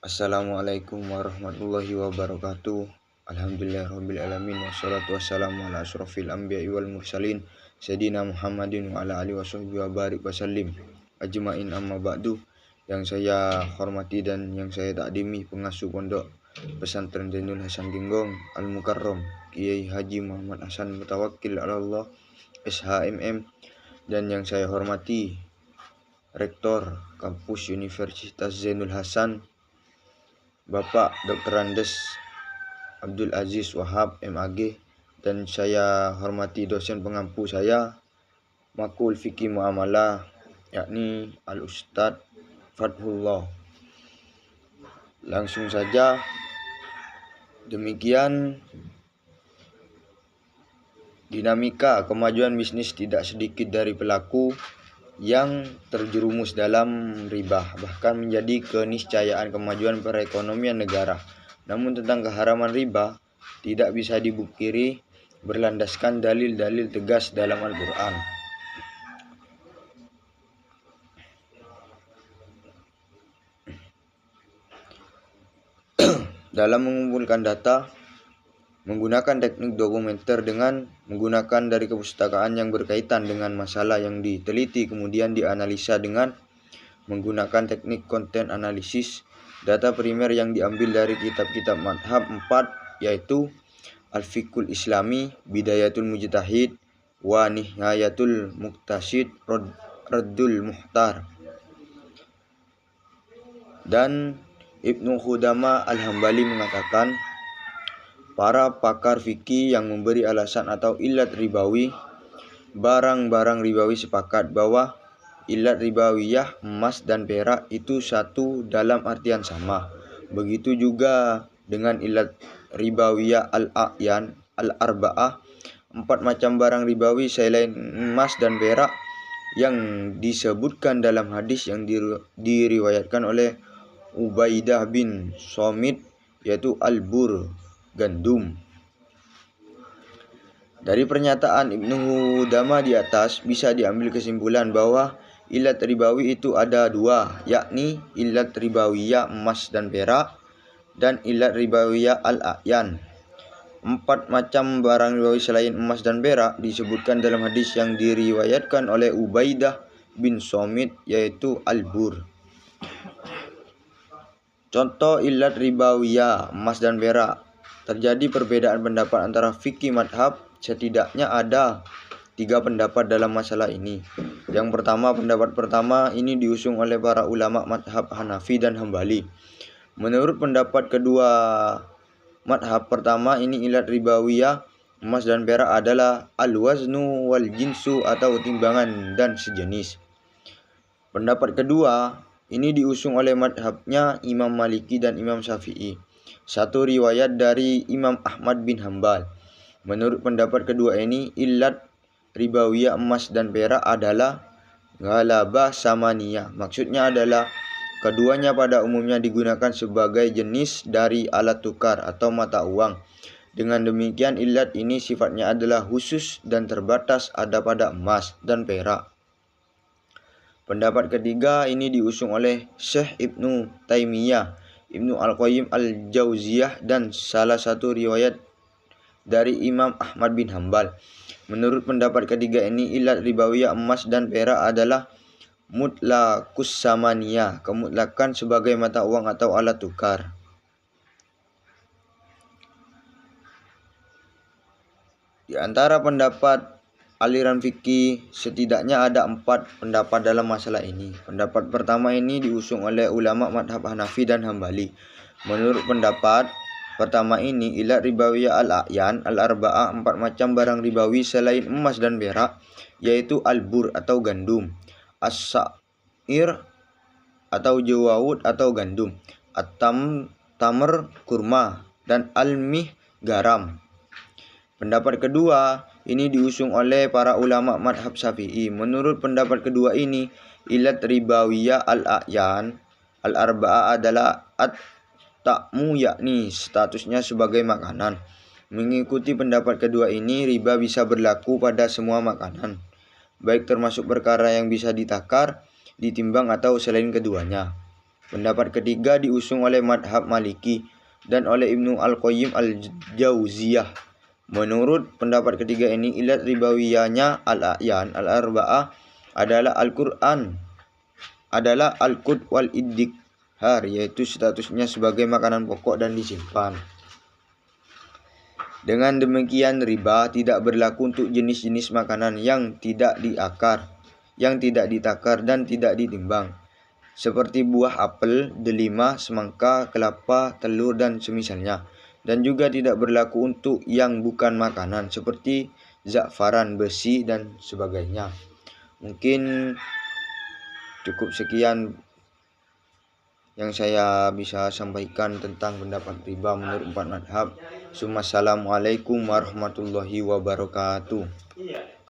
Assalamualaikum warahmatullahi wabarakatuh. Alhamdulillahirrabbilalamin. Wassalatu wassalamu ala asrafil anbiya'i wal mursalin Sayyidina Muhammadin wa ala alihi wasahbihi wa barik wasallim ajma'in, amma ba'du. Yang saya hormati dan yang saya takdimi pengasuh pondok pesantren Zainul Hasan Genggong Al-Mukarram Kiai Haji Muhammad Hasan Mutawakkil Allah SHMM, dan yang saya hormati Rektor Kampus Universitas Zainul Hasan Bapak Dr. Andes Abdul Aziz Wahab MAG, dan saya hormati dosen pengampu saya Makul Fikih Muamalah yakni Al-Ustadz Fathullah. Langsung saja, demikian dinamika kemajuan bisnis tidak sedikit dari pelaku yang terjerumus dalam riba, bahkan menjadi keniscayaan kemajuan perekonomian negara. Namun tentang keharaman riba tidak bisa dibukiri berlandaskan dalil-dalil tegas dalam Al-Quran. Dalam mengumpulkan data menggunakan teknik dokumenter dengan menggunakan dari kepustakaan yang berkaitan dengan masalah yang diteliti, kemudian dianalisa dengan menggunakan teknik konten analisis. Data primer yang diambil dari kitab-kitab madhab 4 yaitu Al-Fiqhul Islami, Bidayatul Mujtahid, wa Nihayatul Muqtasid, Raddul Muhtar, dan Ibnu Khudamah Al-Hambali mengatakan, para pakar fikih yang memberi alasan atau ilat ribawi, barang-barang ribawi sepakat bahwa ilat ribawiyah emas dan perak itu satu dalam artian sama. Begitu juga dengan ilat ribawiyah al-a'yan, al-arba'ah, 4 macam barang ribawi selain emas dan perak yang disebutkan dalam hadis yang diriwayatkan oleh Ubaidah bin Somit, yaitu al-bur, gandum. Dari pernyataan Ibnu Hudama di atas bisa diambil kesimpulan bahwa ilat ribawi itu ada 2, yakni ilat ribawiyah emas dan perak dan ilat ribawiyah al-a'yan. 4 macam barang ribawi selain emas dan perak disebutkan dalam hadis yang diriwayatkan oleh Ubaidah bin Somit, yaitu al-bur. Contoh ilat ribawiyah emas dan perak. Terjadi perbedaan pendapat antara fikih madhab. Setidaknya ada 3 pendapat dalam masalah ini. Yang pertama, pendapat pertama ini diusung oleh para ulama madhab Hanafi dan Hambali. Menurut pendapat kedua madhab pertama ini, ilat ribawiyah emas dan perak adalah al-waznu wal jinsu atau timbangan dan sejenis. Pendapat kedua ini diusung oleh madhabnya Imam Maliki dan Imam Syafi'i. Satu riwayat dari Imam Ahmad bin Hambal. Menurut pendapat kedua ini, ilat ribawiyah emas dan perak adalah ghalabah samaniyah. Maksudnya adalah keduanya pada umumnya digunakan sebagai jenis dari alat tukar atau mata uang. Dengan demikian, ilat ini sifatnya adalah khusus dan terbatas ada pada emas dan perak. Pendapat ketiga ini diusung oleh Syekh Ibnu Taimiyah, Ibnu Al-Qayyim Al-Jauziyah, dan salah satu riwayat dari Imam Ahmad bin Hambal. Menurut pendapat ketiga ini, ilat ribawiyah emas dan perak adalah mutlakus samaniyah, kemutlakan sebagai mata uang atau alat tukar. Di antara pendapat aliran fikih setidaknya ada 4 pendapat dalam masalah ini. Pendapat pertama ini diusung oleh ulama madhab Hanafi dan Hambali. Menurut pendapat pertama ini, ilat ribawiyah al-a'yan, al-arba'ah, 4 macam barang ribawi selain emas dan perak, yaitu al-bur atau gandum, as-sa'ir atau jawawud atau gandum, at-tamr kurma, dan al-mih garam. Pendapat kedua ini diusung oleh para ulama madhab Syafi'i. Menurut pendapat kedua ini, ilat ribawiyah al-a'yan, al-arba'ah adalah at-ta'mu, yakni statusnya sebagai makanan. Mengikuti pendapat kedua ini, riba bisa berlaku pada semua makanan, baik termasuk perkara yang bisa ditakar, ditimbang atau selain keduanya. Pendapat ketiga diusung oleh madhab Maliki dan oleh Ibnu Al-Qayyim Al-Jauziyah. Menurut pendapat ketiga ini, ilat ribawiyahnya al-a'yan al-arba'ah adalah Al-Quran, adalah al-qut wal iddihar, yaitu statusnya sebagai makanan pokok dan disimpan. Dengan demikian, riba tidak berlaku untuk jenis-jenis makanan yang tidak diakar, yang tidak ditakar dan tidak ditimbang, seperti buah apel, delima, semangka, kelapa, telur, dan semisalnya. Dan juga tidak berlaku untuk yang bukan makanan, seperti za'faran, besi, dan sebagainya. Mungkin cukup sekian yang saya bisa sampaikan tentang pendapat riba menurut empat madhab. Assalamualaikum warahmatullahi wabarakatuh.